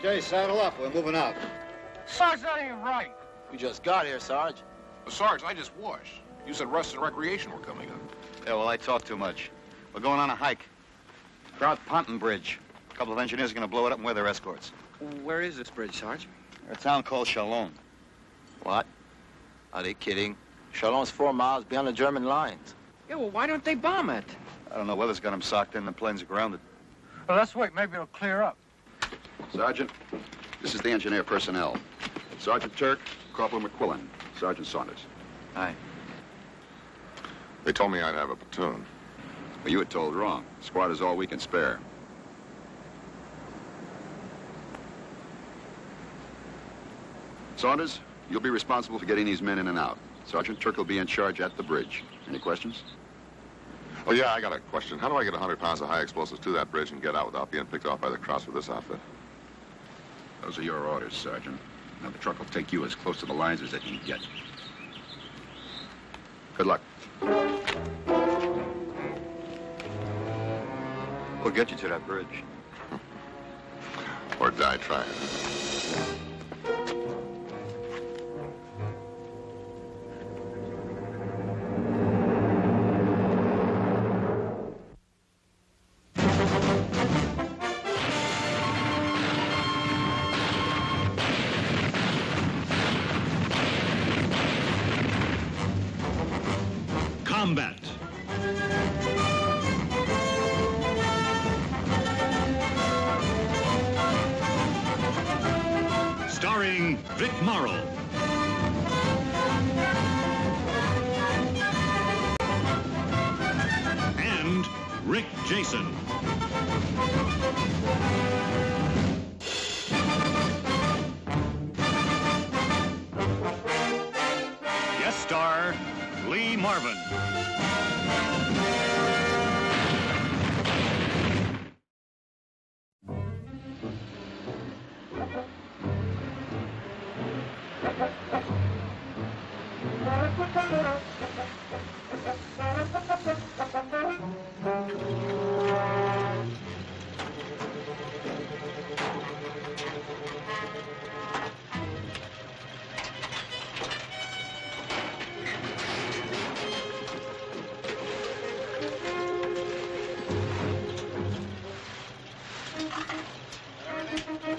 Okay, saddle up. We're moving out. Sarge, that ain't right. We just got here, Sarge. Well, Sarge, I just washed. You said rest and recreation were coming up. Yeah, well, I talk too much. We're going on a hike. Trout Ponton Bridge. A couple of engineers are going to blow it up and wear their escorts. Where is this bridge, Sarge? A town called Chalons. What? Are they kidding? Chalons 4 miles beyond the German lines. Yeah, well, why don't they bomb it? I don't know. Weather's got them socked in. The planes are grounded. Well, let's wait. Maybe it'll clear up. Sergeant, this is the engineer personnel. Sergeant Turk, Corporal McQuillan, Sergeant Saunders. Hi. They told me I'd have a platoon. Well, you were told wrong. Squad is all we can spare. Saunders, you'll be responsible for getting these men in and out. Sergeant Turk will be in charge at the bridge. Any questions? Oh, yeah, I got a question. How do I get 100 pounds of high explosives to that bridge and get out without being picked off by the Krauts with this outfit? Those are your orders, Sergeant. Now, the truck will take you as close to the lines as it can get. Good luck. We'll get you to that bridge. Or die trying. Combat. Starring Vic Morrow. And Rick Jason. Guest star Lee Marvin.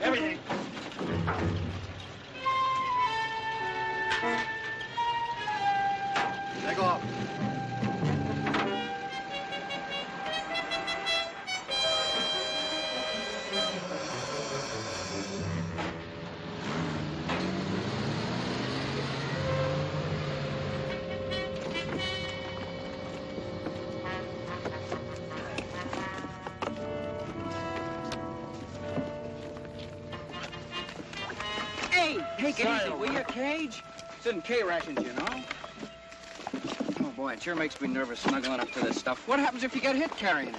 Everything. Take off. Hey, take it easy, will you, Cage? It's in K rations, you know. Oh, boy, it sure makes me nervous snuggling up to this stuff. What happens if you get hit carrying it?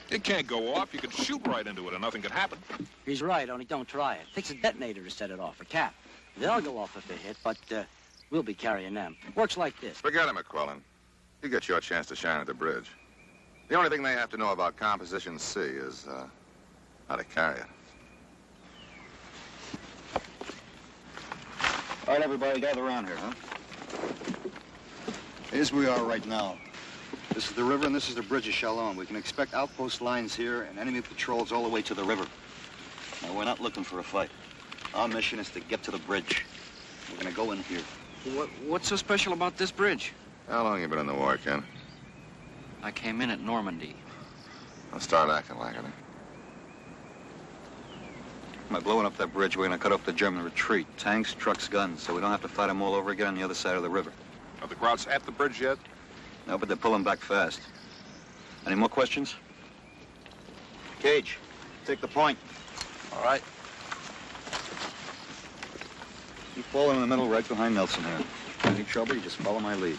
It can't go off. You could shoot right into it and nothing could happen. He's right, only don't try it. Takes a detonator to set it off, a cap. They'll go off if they hit, but we'll be carrying them. Works like this. Forget it, McQuillan. You get your chance to shine at the bridge. The only thing they have to know about Composition C is how to carry it. All right, everybody, gather around here, huh? Here's where we are right now. This is the river, and this is the bridge of Chalons. We can expect outpost lines here and enemy patrols all the way to the river. Now, we're not looking for a fight. Our mission is to get to the bridge. We're going to go in here. What's so special about this bridge? How long you been in the war, Ken? I came in at Normandy. I'll start acting like it. By blowing up that bridge, we're going to cut off the German retreat. Tanks, trucks, guns, so we don't have to fight them all over again on the other side of the river. Are the Krauts at the bridge yet? No, but they're pulling back fast. Any more questions? Cage, take the point. All right. Keep falling in the middle right behind Nelson here. Any trouble, you just follow my lead.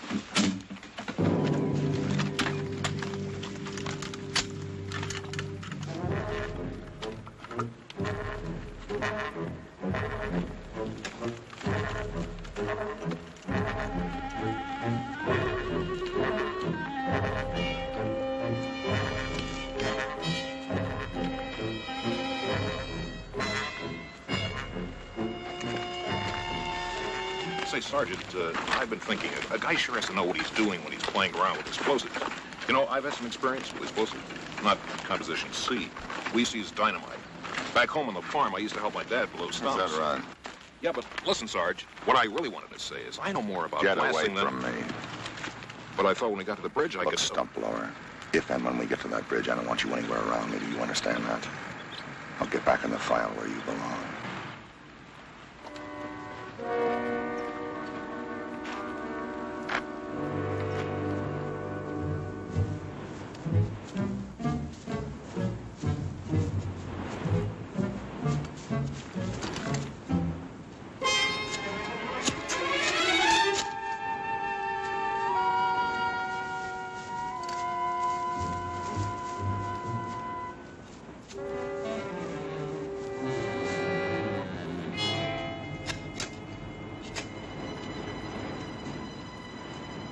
Sergeant, I've been thinking, a guy sure has to know what he's doing when he's playing around with explosives. You know, I've had some experience with explosives. Not composition C. We used to use dynamite. Back home on the farm, I used to help my dad blow stumps. Is that right? Yeah, but listen, Sarge, what I really wanted to say is I know more about Get away blasting than... from me. But I thought when we got to the bridge, I Look, could... stump blower. If and when we get to that bridge, I don't want you anywhere around me. Do you understand that? I'll get back in the file where you belong.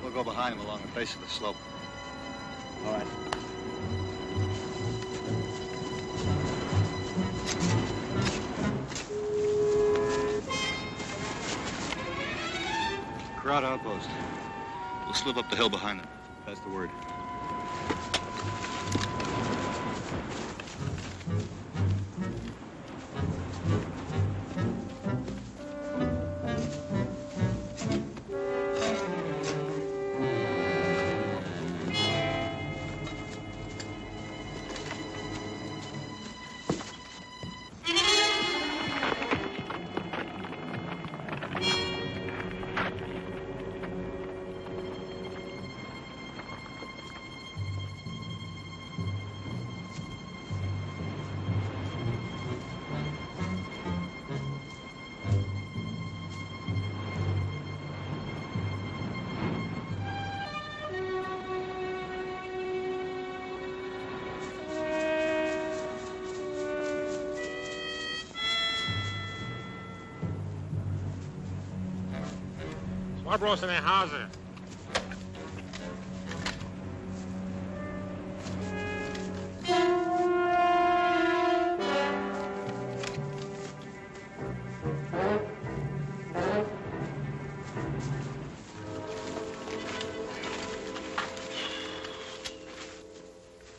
We'll go behind him along the face of the slope. All right. Crowd outpost. We'll slip up the hill behind them. That's the word. Barbros in der Hase.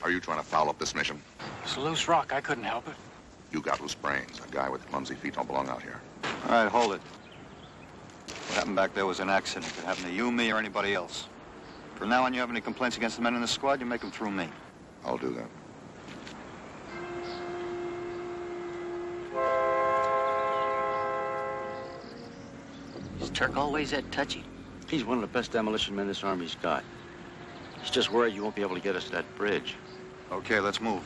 Are you trying to foul up this mission? It's a loose rock. I couldn't help it. You got loose brains. A guy with clumsy feet don't belong out here. All right, hold it. What happened back there was an accident. It could happen to you, me, or anybody else. From now on, you have any complaints against the men in the squad, you make them through me. I'll do that. Is Turk always that touchy? He's one of the best demolition men this army's got. He's just worried you won't be able to get us to that bridge. Okay, let's move.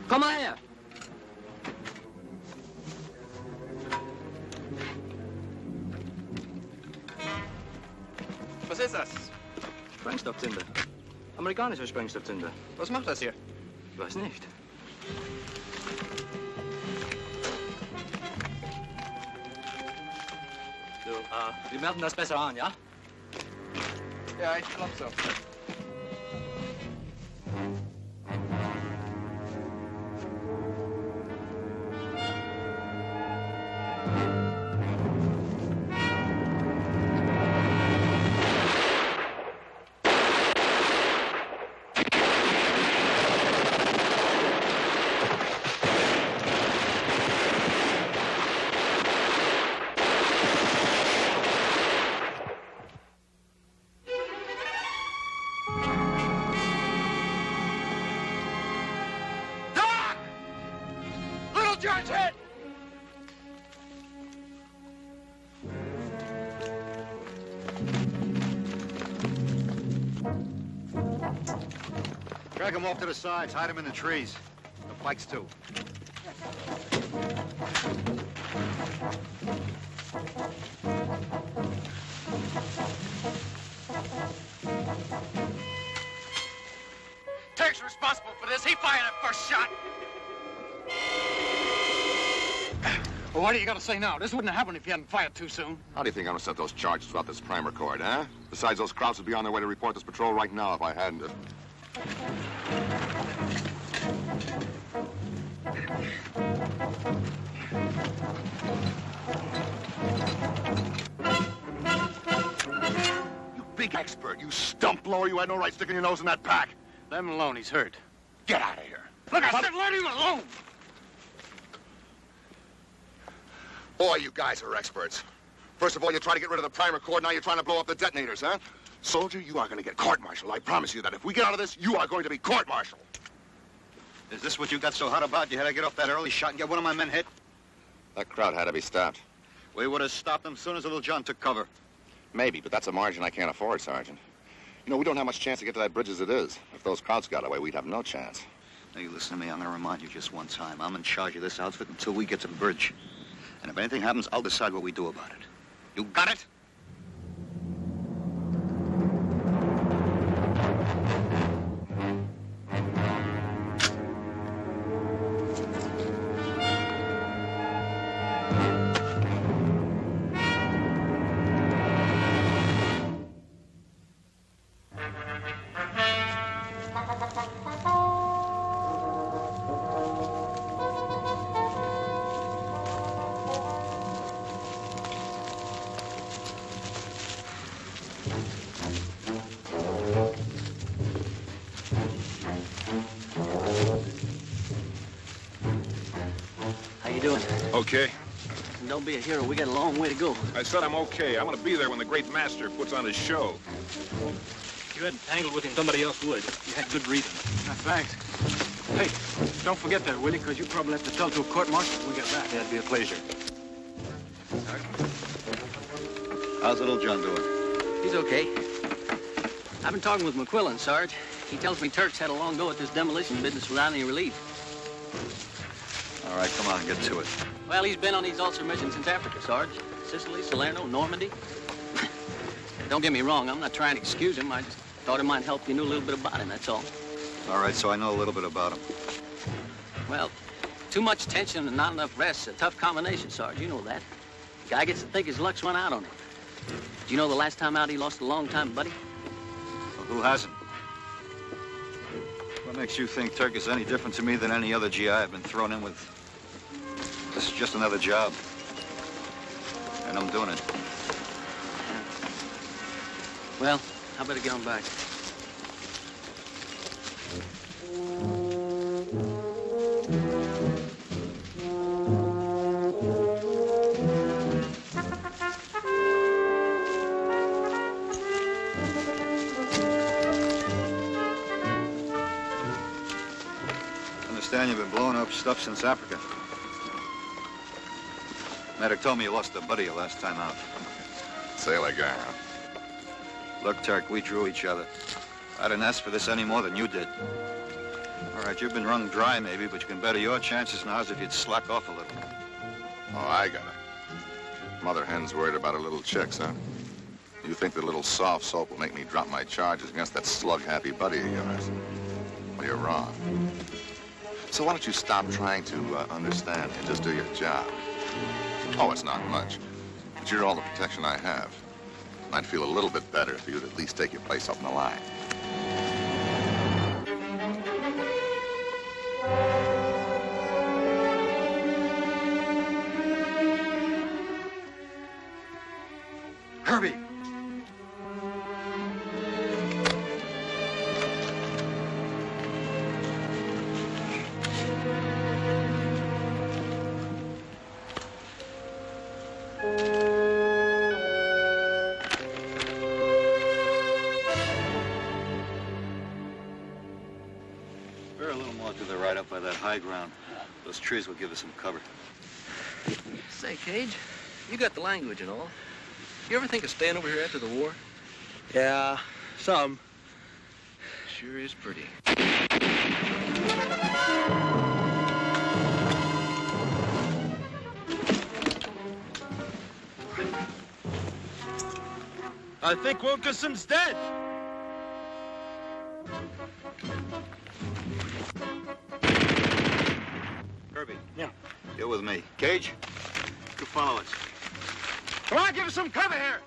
Komm mal her! Was ist das? Sprengstofftinte. Amerikanische Sprengstofftinte. Was macht das hier? Ich weiß nicht. So, wir melden das besser an, ja? Yeah, I thought so. George hit! Drag him off to the sides, hide him in the trees. The bikes, too. Turk's responsible for this. He fired the first shot. Well, what are you going to say now? This wouldn't have happened if you hadn't fired too soon. How do you think I'm going to set those charges without this primer cord, huh? Besides, those Krauts would be on their way to report this patrol right now if I hadn't. You big expert, you stump blower, you had no right sticking your nose in that pack. Let him alone. He's hurt. Get out of here. Look, I said let him alone. Boy, you guys are experts. First of all, you try to get rid of the primer cord, now you're trying to blow up the detonators, huh? Soldier, you are going to get court-martialed. I promise you that. If we get out of this, you are going to be court-martialed. Is this what you got so hot about? You had to get off that early shot and get one of my men hit? That crowd had to be stopped. We would have stopped them as soon as little John took cover. Maybe, but that's a margin I can't afford, Sergeant. You know, we don't have much chance to get to that bridge as it is. If those Krauts got away, we'd have no chance. Now, you listen to me. I'm going to remind you just one time. I'm in charge of this outfit until we get to the bridge. And if anything happens, I'll decide what we do about it. You got it? Okay. Don't be a hero. We got a long way to go. I said I'm okay. I'm going to be there when the great master puts on his show. If you hadn't tangled with him, somebody else would. You had good reason. Thanks. Hey, don't forget that, will you? Because you probably have to tell to a court-martial when we get back. That'd be a pleasure. How's little John doing? He's okay. I've been talking with McQuillan, Sarge. He tells me Turk's had a long go at this demolition business without any relief. All right, come on, get to it. Well, he's been on these ulcer missions since Africa, Sarge. Sicily, Salerno, Normandy. Don't get me wrong, I'm not trying to excuse him. I just thought it might help you knew a little bit about him, that's all. All right, so I know a little bit about him. Well, too much tension and not enough rest is a tough combination, Sarge. You know that. The guy gets to think his luck's run out on him. Do you know the last time out he lost a long time, buddy? Well, who hasn't? What makes you think Turk is any different to me than any other GI I've been thrown in with? This is just another job. And I'm doing it. Well, I better get on back. I understand you've been blowing up stuff since Africa. Medic told me you lost a buddy your last time out. Sailor guy, huh? Look, Turk, we drew each other. I didn't ask for this any more than you did. All right, you've been wrung dry, maybe, but you can better your chances now as if you'd slack off a little. Oh, I got it. Mother hen's worried about her little chicks, huh? You think the little soft soap will make me drop my charges against that slug-happy buddy of yours? Well, you're wrong. So why don't you stop trying to understand and just do your job? Oh, it's not much, but you're all the protection I have. I'd feel a little bit better if you'd at least take your place up in the line. Herbie! Bear a little more to the right up by that high ground. Those trees will give us some cover. Say, Cage, you got the language and all. You ever think of staying over here after the war? Yeah, some. Sure is pretty. I think Wilkerson's dead. Herbie. Yeah. You're with me. Cage, you follow us. Come on, give us some cover here.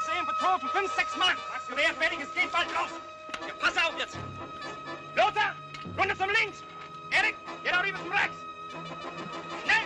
Same patrol für 5-6 Mann. Das Gewehr fertig, es geht bald los. Ja, pass auf jetzt. Lothar, Runde zum links. Erik, geht auch rüber zum rechts. Schnell!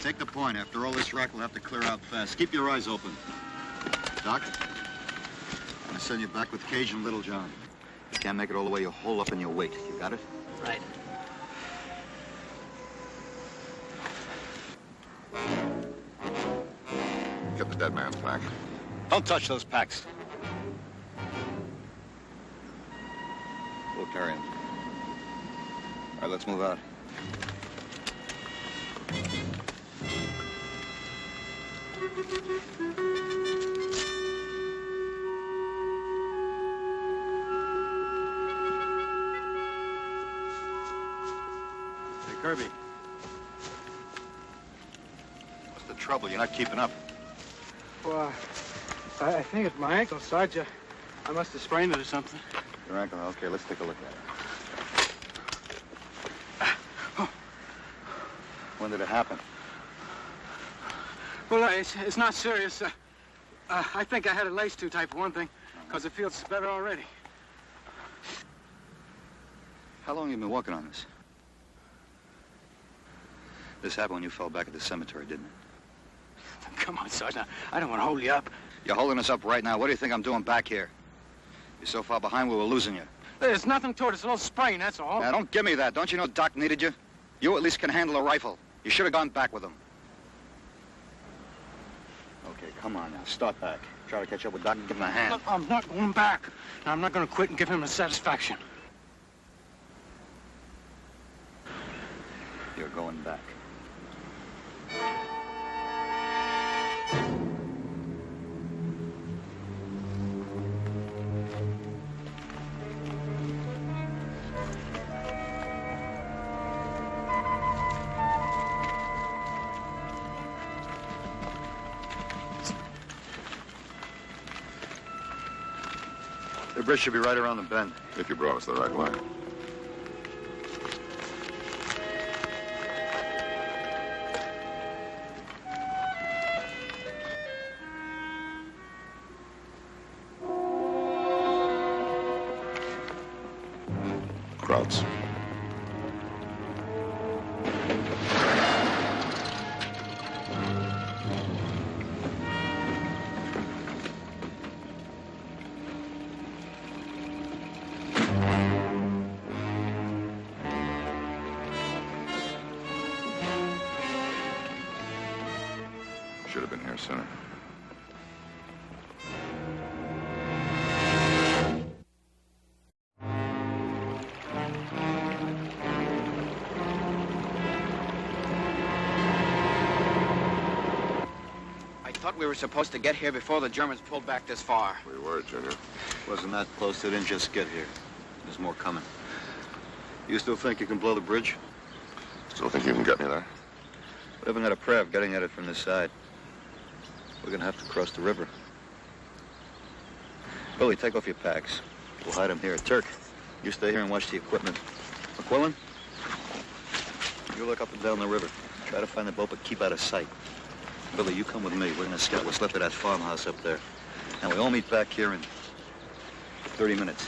Take the point. After all this wreck, we'll have to clear out fast. Keep your eyes open. Doc, I'm gonna send you back with Cage and Little John. You can't make it all the way, you'll hole up in your weight. You got it? Right. Get the dead man's pack. Don't touch those packs. We'll carry him. All right, let's move out. Hey, Kirby. What's the trouble? You're not keeping up. Well, I think it's my ankle, Sarge. I must have sprained it or something. Your ankle? Okay, let's take a look at it. When did it happen? Well, it's not serious. I think I had a lace too tight for one thing, because it feels better already. How long have you been working on this? This happened when you fell back at the cemetery, didn't it? Come on, Sarge. Now, I don't want to hold you up. You're holding us up right now. What do you think I'm doing back here? You're so far behind, we were losing you. There's nothing to it. It's a little sprain, that's all. Now, don't give me that. Don't you know Doc needed you? You at least can handle a rifle. You should have gone back with him. Okay, come on now. Start back. Try to catch up with Doc and give him a hand. Look, I'm not going back. Now, I'm not going to quit and give him a satisfaction. You're going back. The bridge should be right around the bend. If you brought us the right way. Krauts. Should have been here sooner. I thought we were supposed to get here before the Germans pulled back this far. We were, Junior. Wasn't that close. They didn't just get here. There's more coming. You still think you can blow the bridge? Still think you can get me there? We haven't got a prayer of getting at it from this side. We're gonna have to cross the river. Billy, take off your packs. We'll hide them here. Turk, you stay here and watch the equipment. McQuillan, you look up and down the river. Try to find the boat, but keep out of sight. Billy, you come with me. We're gonna scout what's left of that farmhouse up there. And we all meet back here in 30 minutes.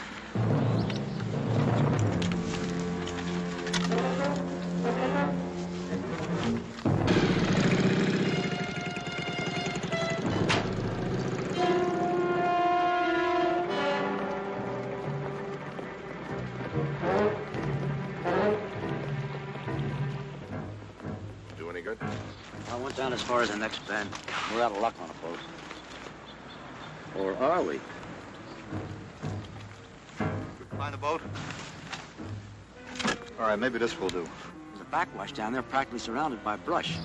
Do any good? I went down as far as the next bend. We're out of luck on a boat. Or are we? Find the boat? All right, maybe this will do. There's a backwash down there practically surrounded by brush.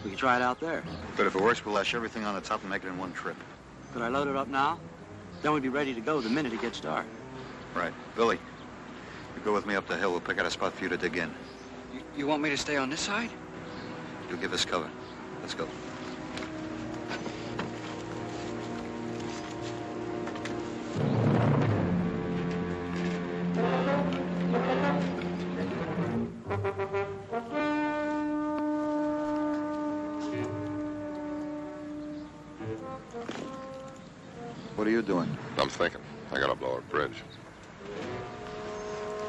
We can try it out there. But if it works, we'll lash everything on the top and make it in one trip. Could I load it up now? Then we'd be ready to go the minute it gets dark. Right. Billy, you go with me up the hill. We'll pick out a spot for you to dig in. You want me to stay on this side? You'll give us cover. Let's go. What are you doing? I'm thinking. I gotta blow a bridge.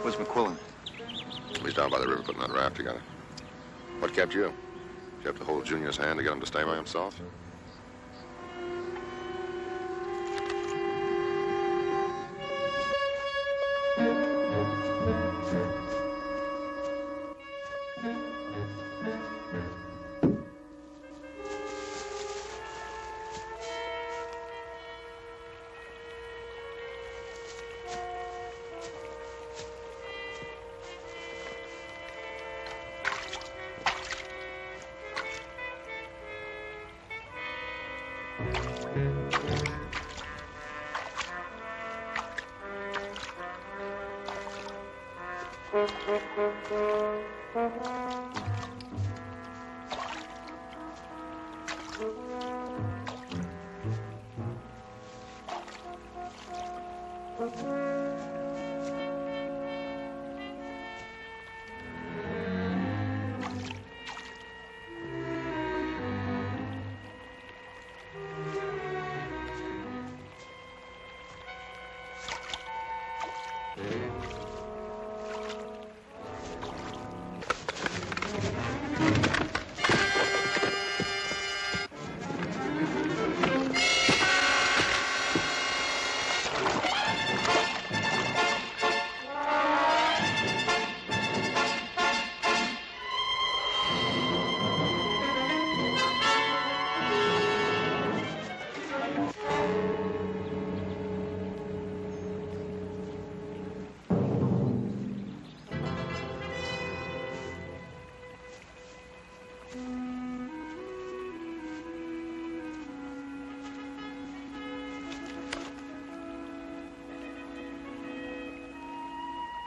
Where's McQuillan? He's down by the river putting that raft together. What kept you? Did you have to hold Junior's hand to get him to stay by himself?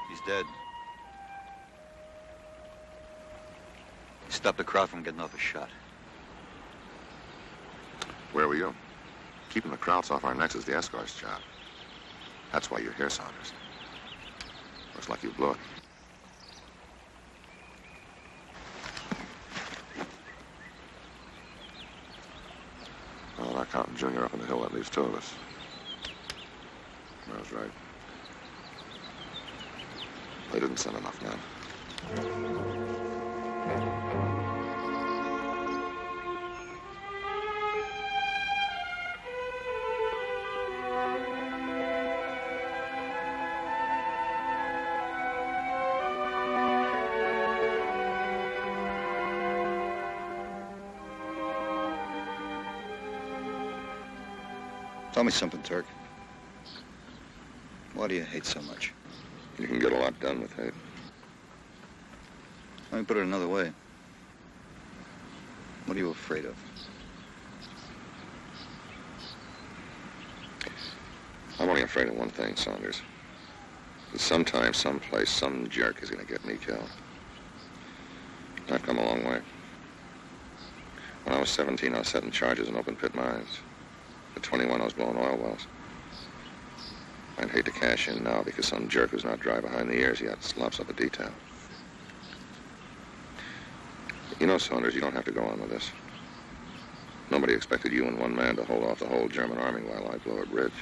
He's dead. He stopped the crowd from getting off a shot. Where were you? Keeping the crowds off our necks is the escort's job. That's why you're here, Saunders. Looks like you blew it. Well, not counting Junior up on the hill, that leaves two of us. I was right. They didn't send enough men. Tell me something, Turk. Why do you hate so much? You can get a lot done with hate. Let me put it another way. What are you afraid of? I'm only afraid of one thing, Saunders. That sometime, someplace, some jerk is going to get me killed. I've come a long way. When I was 17, I was setting charges in open pit mines. At 21, I was blowing oil wells. I'd hate to cash in now because some jerk who's not dry behind the ears yet slops up a detail. You know, Saunders, you don't have to go on with this. Nobody expected you and one man to hold off the whole German army while I blow a bridge.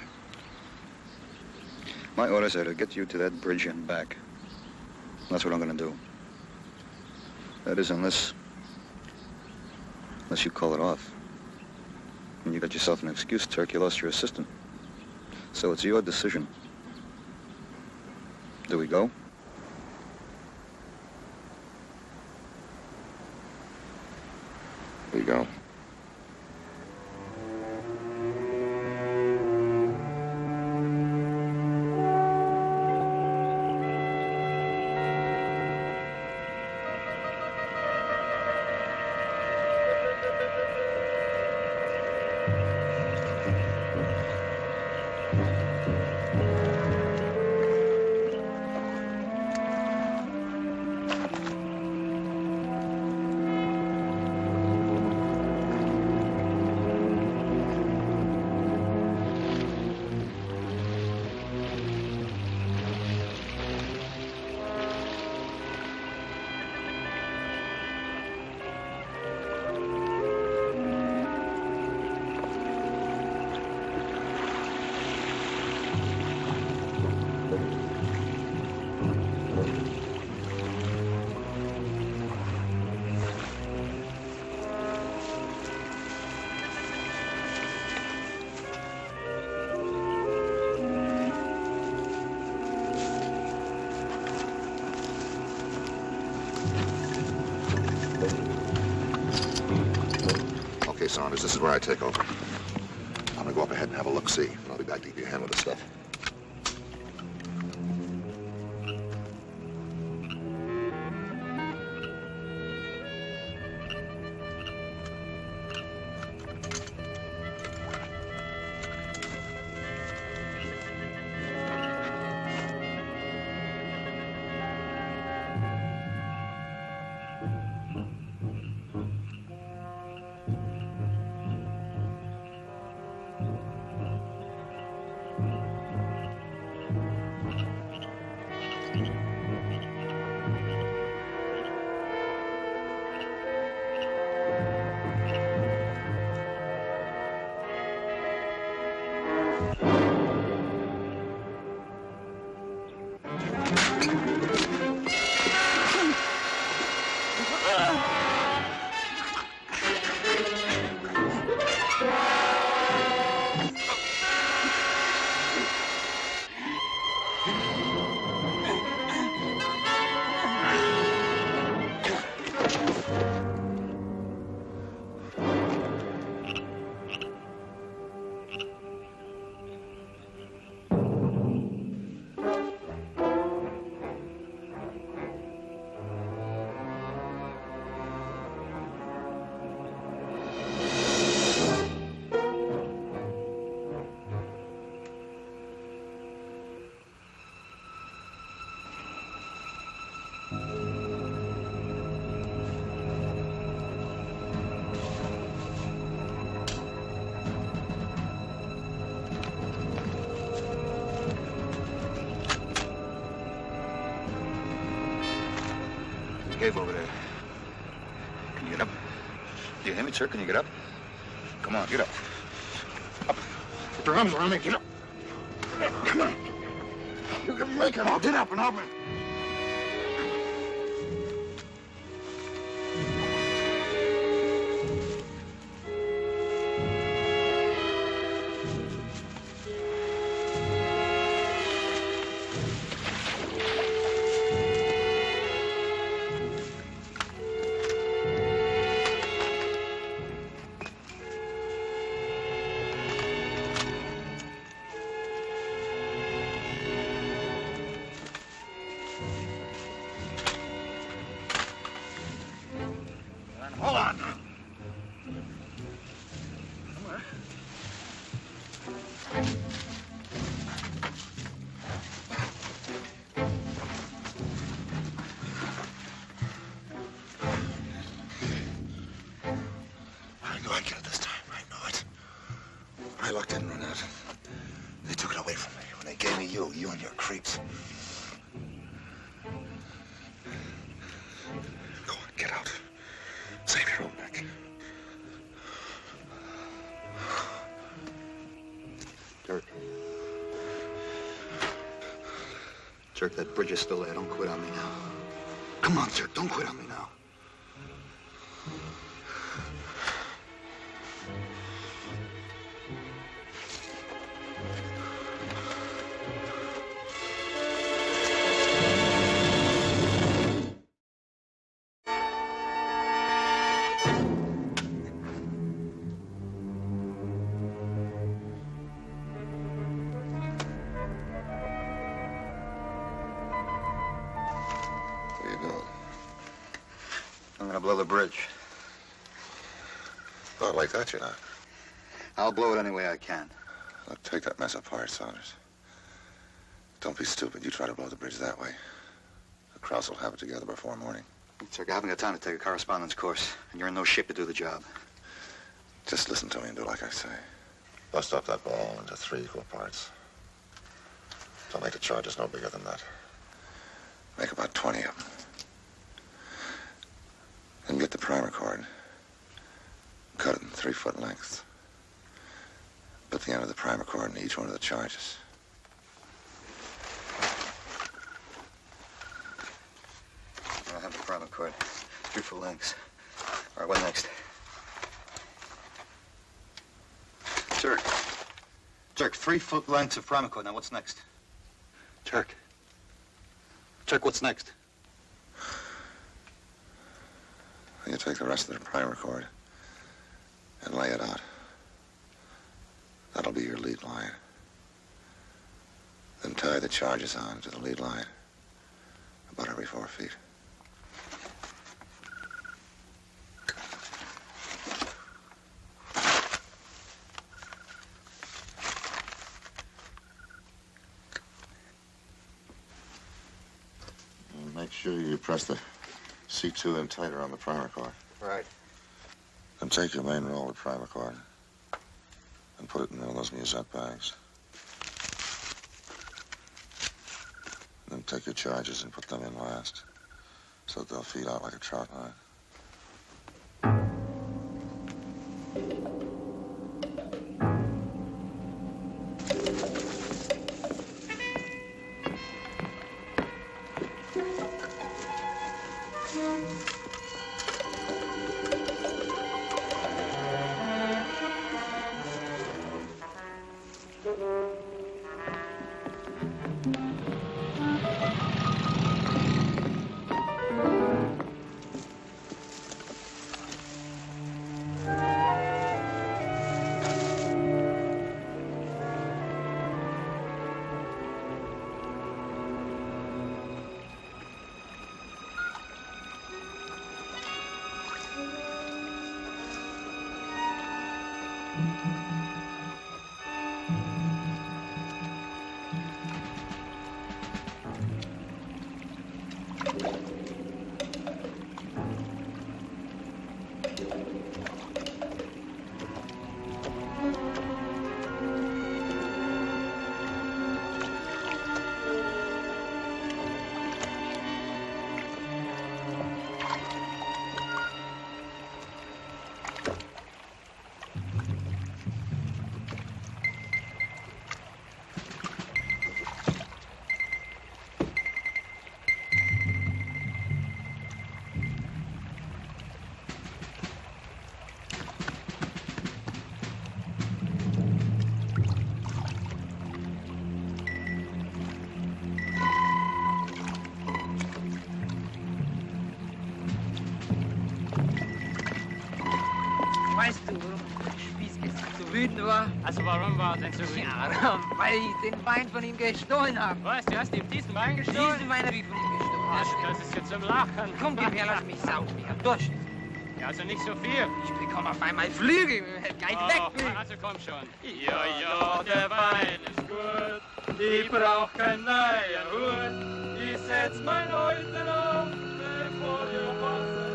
My orders are to get you to that bridge and back. That's what I'm going to do. That is, unless you call it off. And you got yourself an excuse, Turk. You lost your assistant. So it's your decision. Do we go? We go. Okay, Saunders, this is where I take over. I'm gonna go up ahead and have a look-see, and I'll be back to give you a hand with the stuff. cave over there. Can you get up? Do you hear me, sir? Can you get up? Come on, get up. Up. Put your arms around me. Get up. Come on. You can make it. I'll get up and help me. Hold on. I knew I'd get it this time. I knew it. My luck didn't run out. They took it away from me when they gave me you and your creeps. Go on, get out. Save your own neck. Dirk. Dirk, that bridge is still there. Don't quit on me now. Come on, Dirk, don't quit on me now. What are you doing? I'm gonna blow the bridge. Not like that, you're not. I'll blow it any way I can. Look, take that mess apart, Saunders. Don't be stupid. You try to blow the bridge that way. The Krauss will have it together before morning. Dirk, I haven't got time to take a correspondence course, and you're in no shape to do the job. Just listen to me and do like I say. Bust up that ball into 3 equal parts. Don't make the charges no bigger than that. Make about 20 of them. Then get the primer cord. Cut it in 3-foot lengths. Put the end of the primer cord in each one of the charges. I have the primer cord. 3-foot lengths. All right, what next? Dirk. Dirk, 3-foot lengths of primer cord. Now, what's next? Dirk. Dirk, what's next? You take the rest of the primer cord and lay it out. That'll be your lead line. Then tie the charges on to the lead line about every 4 feet. And make sure you press the C2 in tighter on the primer cord. Right. Then take your main roll of primer cord and put it in one of those musette bags. Then take your charges and put them in last so that they'll feed out like a trout line. Also warum war er denn so ruhig? Ja, weil ich den Wein von ihm gestohlen habe. Was, du hast ihm diesen Wein gestohlen? Diesen Wein habe ich von ihm gestohlen. Das ist jetzt zum Lachen. Komm, gib her, lass mich saufen. Ich hab Durst. Ja, also nicht so viel. Ich bekomme auf einmal Flügel. Gleich weg. Also komm schon. Ja, ja, der Wein ist gut. Ich brauch keinen neuen Hut. Ich setz mein Häuten auf, bevor ihr Wasser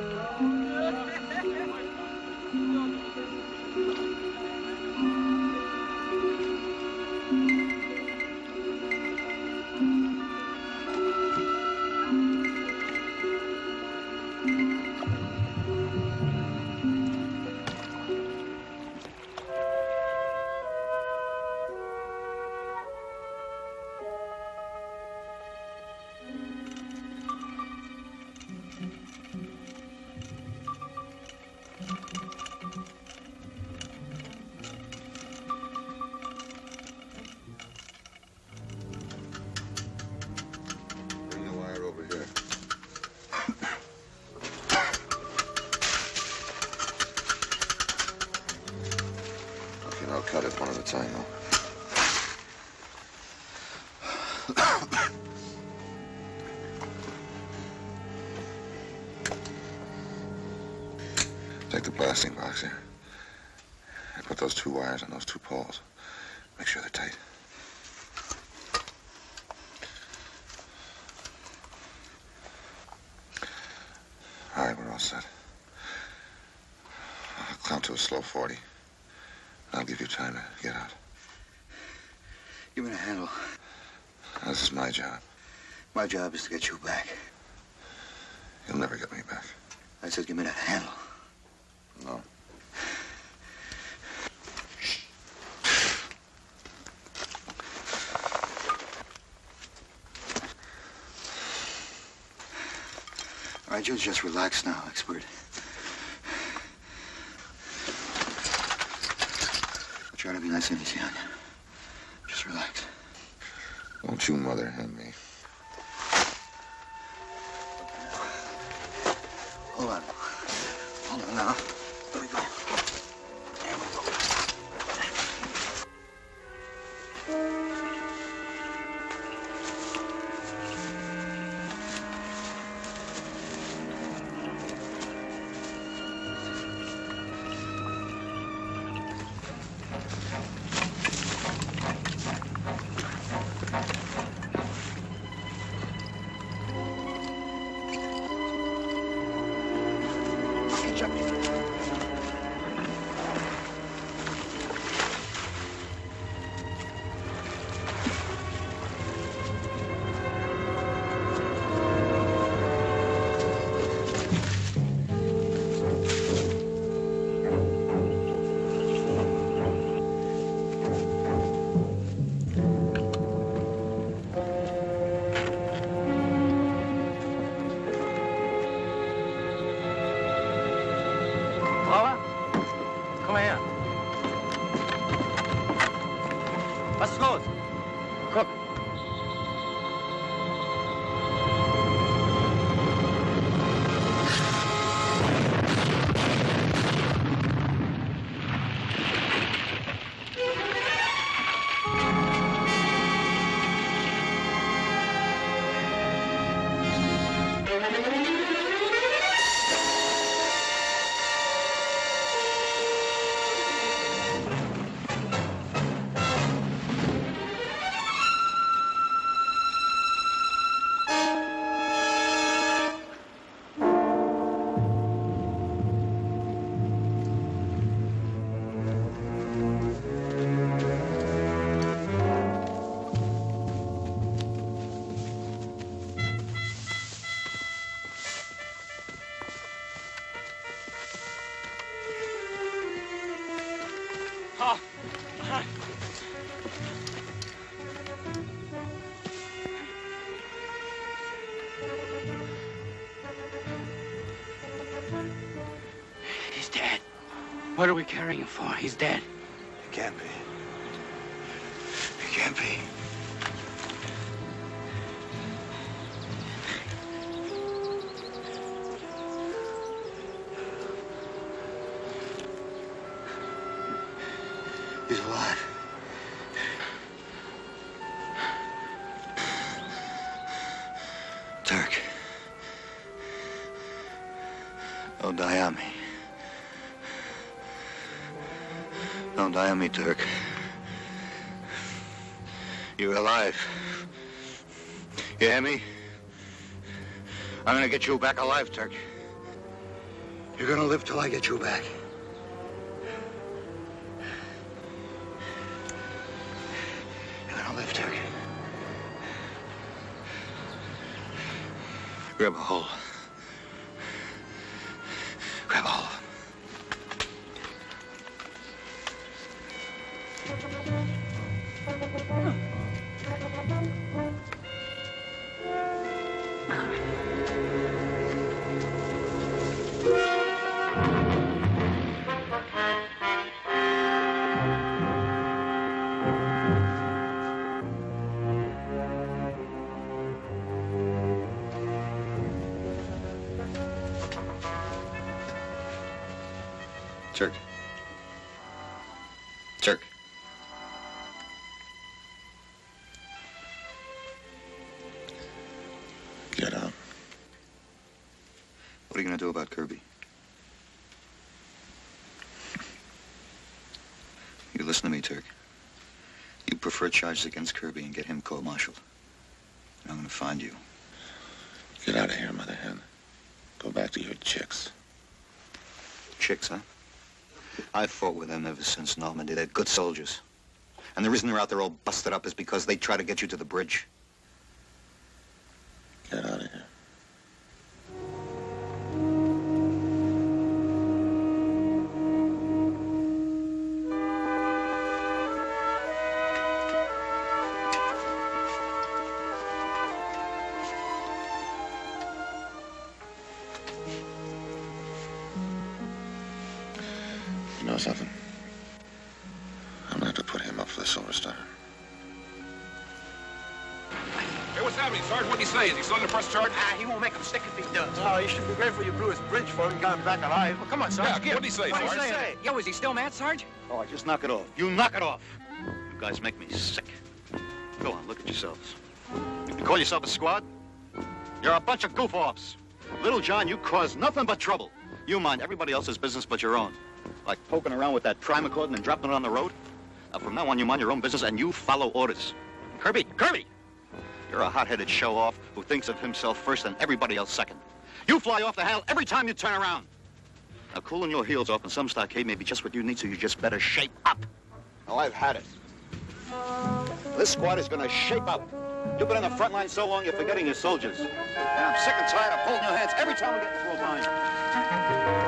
Cut it one at a time, though. Take the blasting box here. And put those 2 wires on those 2 poles. Make sure they're tight. All right, we're all set. I'll count to a slow 40. I'll give you time to get out. Give me the handle. This is my job. My job is to get you back. You'll never get me back. I said give me that handle. No. All right, you just relax now, expert. Try to be nice and easy on you. Just relax. Don't you mother hen me. Hold on. Hold on now. There we go. There we go. Komm mal her. Was ist los? Guck. He's dead. What are we carrying him for? He's dead. He can't be. He can't be. He's alive. Turk. Don't die on me. Don't die on me, Turk. You're alive. You hear me? I'm gonna get you back alive, Turk. You're gonna live till I get you back. You're gonna live, Turk. Grab a hole. Grab a hole. Turk. Turk. Get out. What are you going to do about Kirby? You listen to me, Turk. You prefer charges against Kirby and get him court-martialed. And I'm going to find you. Get out of here, Mother Hen. Go back to your chicks. Chicks, huh? I've fought with them ever since Normandy. They're good soldiers. And the reason they're out there all busted up is because they try to get you to the bridge. Get out of here. You know something? I'm gonna have to put him up for the Silver Star. Hey, what's happening, Sarge? What'd he say? Is he still gonna press charge? He won't make him stick if he does. Oh, you should be grateful you blew his bridge for him and got him back alive. Well, come on, Sarge. Yeah, what'd he say, What'd Sarge? he say? Yo, is he still mad, Sarge? Oh, just knock it off. You knock it off. You guys make me sick. Go on, look at yourselves. You call yourself a squad? You're a bunch of goof-offs. Little John, you cause nothing but trouble. You mind everybody else's business but your own. Like poking around with that trimacord and dropping it on the road. Now, from now on, you mind your own business and you follow orders. Kirby! Kirby! You're a hot-headed show-off who thinks of himself first and everybody else second. You fly off the handle every time you turn around. Now, cooling your heels off in some stockade may be just what you need, so you just better shape up. Oh, I've had it. This squad is going to shape up. You've been on the front line so long, you're forgetting your soldiers. And I'm sick and tired of holding your hands every time we get into a bind.